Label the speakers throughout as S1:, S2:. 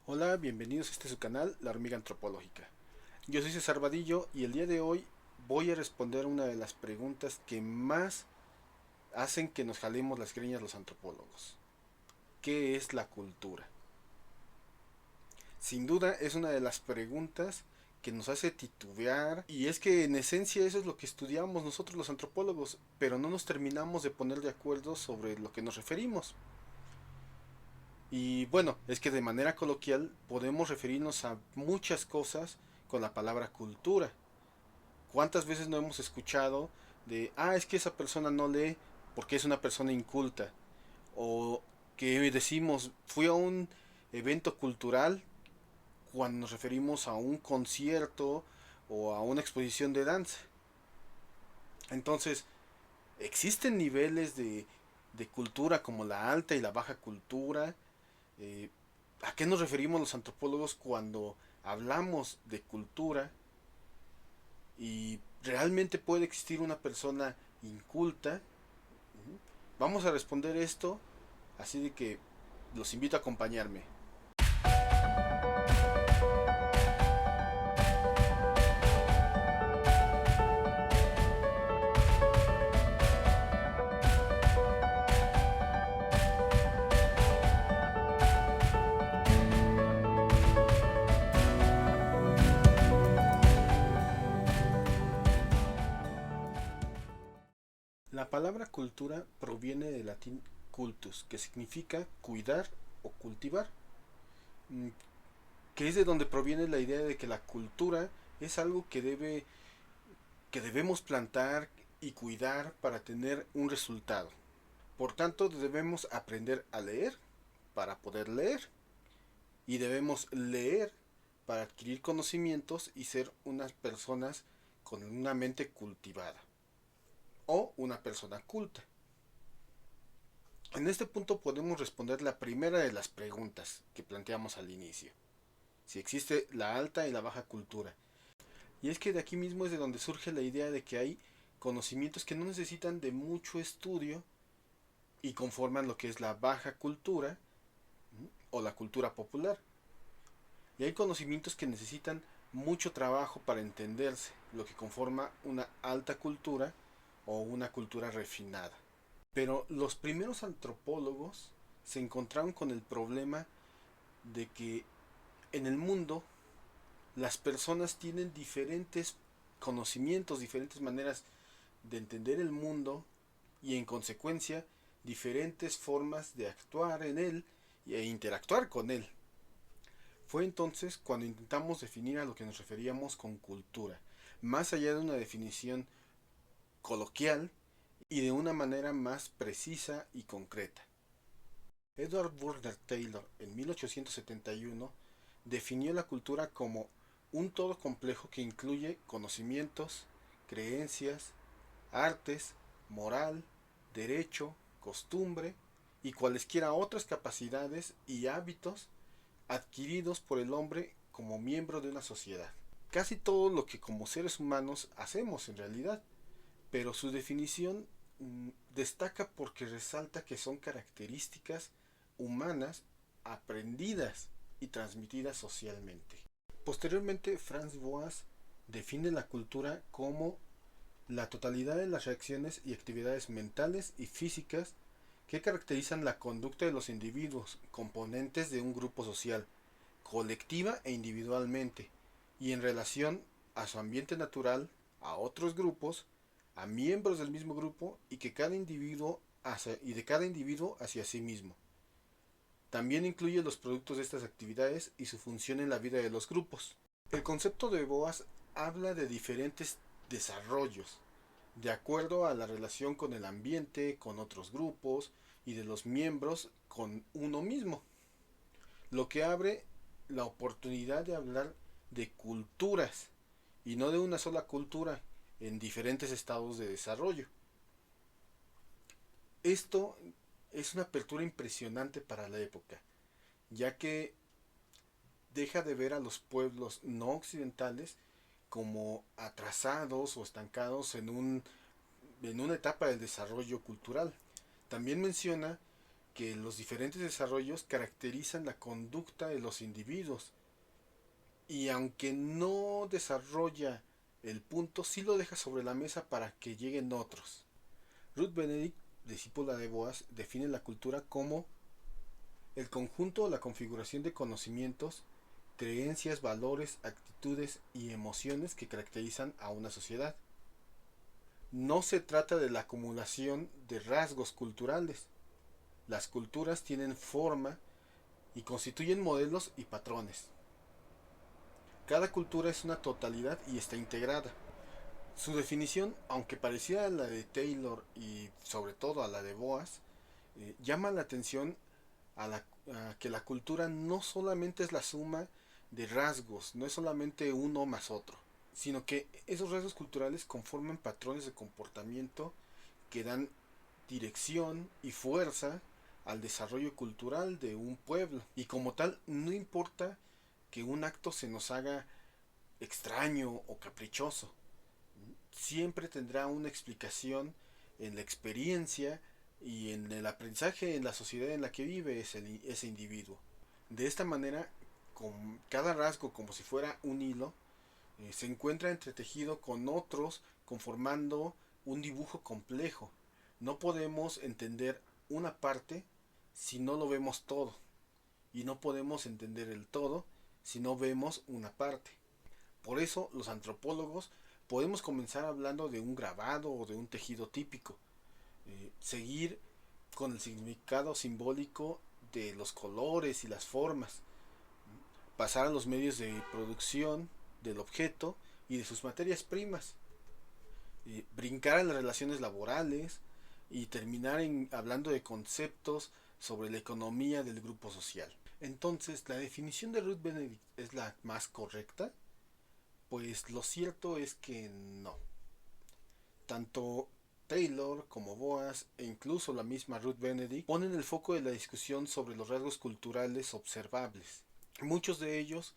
S1: Hola, bienvenidos a este su canal, La Hormiga Antropológica. Yo soy César Vadillo y el día de hoy voy a responder una de las preguntas que más hacen que nos jalemos las greñas los antropólogos. ¿Qué es la cultura? Sin duda es una de las preguntas que nos hace titubear y es que en esencia eso es lo que estudiamos nosotros los antropólogos, pero no nos terminamos de poner de acuerdo sobre lo que nos referimos. Y bueno, es que de manera coloquial podemos referirnos a muchas cosas con la palabra cultura. ¿Cuántas veces no hemos escuchado es que esa persona no lee porque es una persona inculta? O que decimos, fui a un evento cultural cuando nos referimos a un concierto o a una exposición de danza. Entonces, existen niveles de cultura como la alta y la baja cultura. Eh, ¿A qué nos referimos los antropólogos cuando hablamos de cultura? Y realmente puede existir una persona inculta. Vamos a responder esto, así de que los invito a acompañarme. La palabra cultura proviene del latín cultus, que significa cuidar o cultivar, mm, que es de donde proviene la idea de que la cultura es algo que debemos plantar y cuidar para tener un resultado. Por tanto, debemos aprender a leer para poder leer y debemos leer para adquirir conocimientos y ser unas personas con una mente cultivada o una persona culta. En este punto podemos responder la primera de las preguntas que planteamos al inicio. Si existe la alta y la baja cultura. Y es que de aquí mismo es de donde surge la idea de que hay conocimientos que no necesitan de mucho estudio y conforman lo que es la baja cultura o la cultura popular. Y hay conocimientos que necesitan mucho trabajo para entenderse, lo que conforma una alta cultura o una cultura refinada. Pero los primeros antropólogos se encontraron con el problema de que en el mundo las personas tienen diferentes conocimientos, diferentes maneras de entender el mundo y en consecuencia diferentes formas de actuar en él e interactuar con él. Fue entonces cuando intentamos definir a lo que nos referíamos con cultura, más allá de una definición coloquial y de una manera más precisa y concreta. Edward Burner Taylor en 1871 definió la cultura como un todo complejo que incluye conocimientos, creencias, artes, moral, derecho, costumbre y cualesquiera otras capacidades y hábitos adquiridos por el hombre como miembro de una sociedad. Casi todo lo que como seres humanos hacemos en realidad, pero su definición destaca porque resalta que son características humanas aprendidas y transmitidas socialmente. Posteriormente, Franz Boas define la cultura como la totalidad de las reacciones y actividades mentales y físicas que caracterizan la conducta de los individuos, componentes de un grupo social, colectiva e individualmente, y en relación a su ambiente natural, a otros grupos, a miembros del mismo grupo y que cada individuo y de cada individuo hacia sí mismo. También incluye los productos de estas actividades y su función en la vida de los grupos. El concepto de Boas habla de diferentes desarrollos, de acuerdo a la relación con el ambiente, con otros grupos y de los miembros con uno mismo, lo que abre la oportunidad de hablar de culturas y no de una sola cultura en diferentes estados de desarrollo. Esto es una apertura impresionante para la época, ya que deja de ver a los pueblos no occidentales como atrasados o estancados en una etapa del desarrollo cultural. También menciona que los diferentes desarrollos caracterizan la conducta de los individuos y aunque no desarrolla el punto, sí lo deja sobre la mesa para que lleguen otros. Ruth Benedict, discípula de Boas, define la cultura como el conjunto o la configuración de conocimientos, creencias, valores, actitudes y emociones que caracterizan a una sociedad. No se trata de la acumulación de rasgos culturales. Las culturas tienen forma y constituyen modelos y patrones. Cada cultura es una totalidad y está integrada. Su definición, aunque parecida a la de Taylor y sobre todo a la de Boas, llama la atención a que la cultura no solamente es la suma de rasgos, no es solamente uno más otro, sino que esos rasgos culturales conforman patrones de comportamiento que dan dirección y fuerza al desarrollo cultural de un pueblo. Y como tal, no importa que un acto se nos haga extraño o caprichoso, siempre tendrá una explicación en la experiencia y en el aprendizaje en la sociedad en la que vive ese individuo. De esta manera, con cada rasgo como si fuera un hilo, se encuentra entretejido con otros conformando un dibujo complejo. No podemos entender una parte si no lo vemos todo, y no podemos entender el todo si no vemos una parte. Por eso los antropólogos podemos comenzar hablando de un grabado o de un tejido típico, seguir con el significado simbólico de los colores y las formas, pasar a los medios de producción del objeto y de sus materias primas, brincar a las relaciones laborales y terminar hablando de conceptos sobre la economía del grupo social. Entonces, ¿la definición de Ruth Benedict es la más correcta? Pues lo cierto es que no. Tanto Taylor como Boas e incluso la misma Ruth Benedict ponen el foco de la discusión sobre los rasgos culturales observables. Muchos de ellos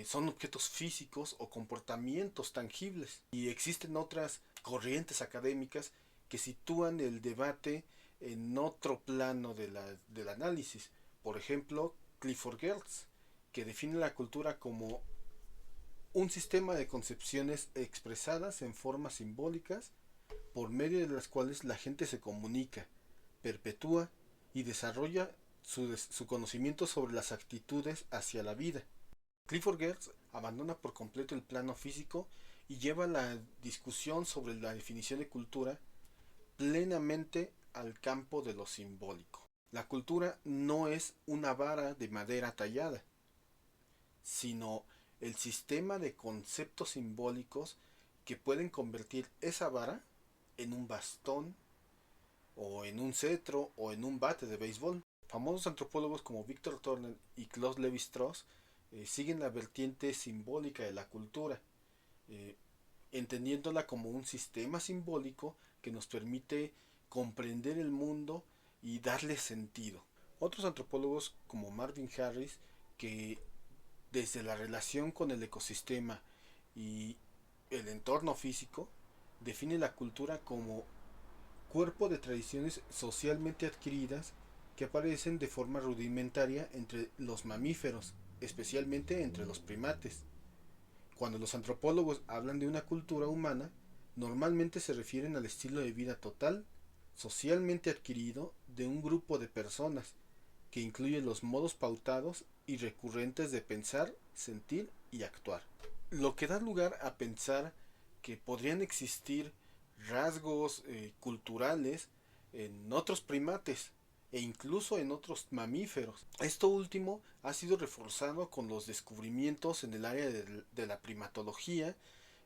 S1: son objetos físicos o comportamientos tangibles, y existen otras corrientes académicas que sitúan el debate en otro plano del análisis. Por ejemplo, Clifford Geertz, que define la cultura como un sistema de concepciones expresadas en formas simbólicas por medio de las cuales la gente se comunica, perpetúa y desarrolla su conocimiento sobre las actitudes hacia la vida. Clifford Geertz abandona por completo el plano físico y lleva la discusión sobre la definición de cultura plenamente al campo de lo simbólico. La cultura no es una vara de madera tallada, sino el sistema de conceptos simbólicos que pueden convertir esa vara en un bastón, o en un cetro, o en un bate de béisbol. Famosos antropólogos como Victor Turner y Claus Lévi-Strauss siguen la vertiente simbólica de la cultura, eh, entendiéndola como un sistema simbólico que nos permite comprender el mundo y darle sentido. Otros antropólogos como Marvin Harris, que desde la relación con el ecosistema y el entorno físico, define la cultura como cuerpo de tradiciones socialmente adquiridas que aparecen de forma rudimentaria entre los mamíferos, especialmente entre los primates. Cuando los antropólogos hablan de una cultura humana, normalmente se refieren al estilo de vida total, socialmente adquirido de un grupo de personas, que incluye los modos pautados y recurrentes de pensar, sentir y actuar. Lo que da lugar a pensar que podrían existir rasgos culturales en otros primates e incluso en otros mamíferos. Esto último ha sido reforzado con los descubrimientos en el área de la primatología,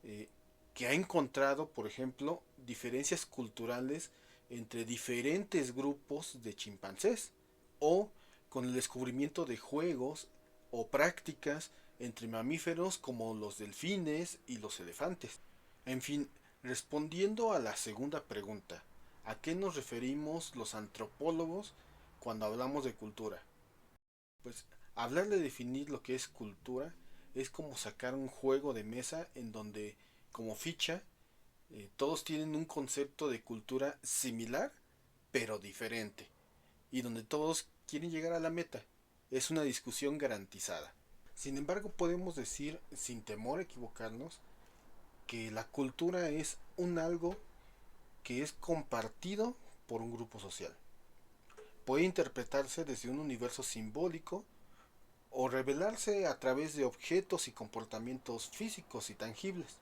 S1: eh, que ha encontrado, por ejemplo, diferencias culturales entre diferentes grupos de chimpancés, o con el descubrimiento de juegos o prácticas entre mamíferos como los delfines y los elefantes. En fin, respondiendo a la segunda pregunta, ¿a qué nos referimos los antropólogos cuando hablamos de cultura? Pues hablar de definir lo que es cultura es como sacar un juego de mesa en donde, como ficha, todos tienen un concepto de cultura similar pero diferente. y donde todos quieren llegar a la meta. Es una discusión garantizada. Sin embargo, podemos decir, sin temor a equivocarnos, que la cultura es un algo que es compartido por un grupo social. Puede interpretarse desde un universo simbólico o revelarse a través de objetos y comportamientos físicos y tangibles.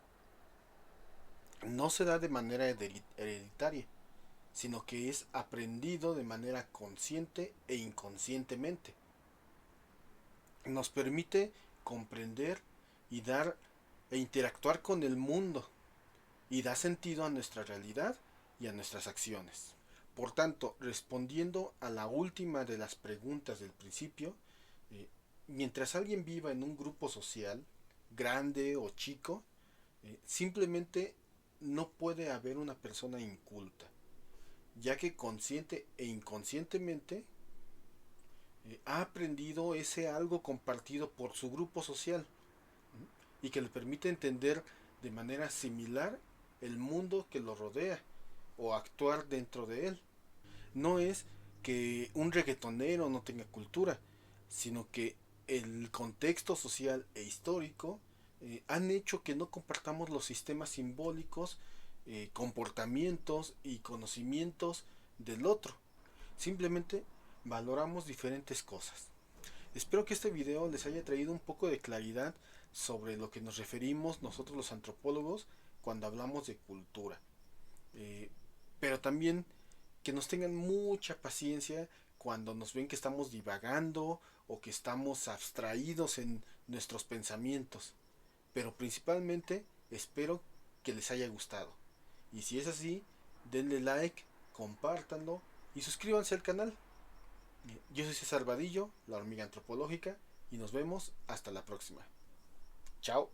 S1: No se da de manera hereditaria, sino que es aprendido de manera consciente e inconscientemente. Nos permite comprender y dar e interactuar con el mundo y da sentido a nuestra realidad y a nuestras acciones. Por tanto, respondiendo a la última de las preguntas del principio, mientras alguien viva en un grupo social, grande o chico, simplemente no puede haber una persona inculta, ya que consciente e inconscientemente ha aprendido ese algo compartido por su grupo social y que le permite entender de manera similar el mundo que lo rodea o actuar dentro de él. No es que un reggaetonero no tenga cultura, sino que el contexto social e histórico han hecho que no compartamos los sistemas simbólicos, comportamientos y conocimientos del otro. Simplemente valoramos diferentes cosas. Espero que este video les haya traído un poco de claridad sobre lo que nos referimos nosotros los antropólogos cuando hablamos de cultura. Eh, pero también que nos tengan mucha paciencia cuando nos ven que estamos divagando o que estamos abstraídos en nuestros pensamientos. Pero principalmente espero que les haya gustado. Y si es así, denle like, compártanlo y suscríbanse al canal. Yo soy César Vadillo, la hormiga antropológica, y nos vemos hasta la próxima. Chao.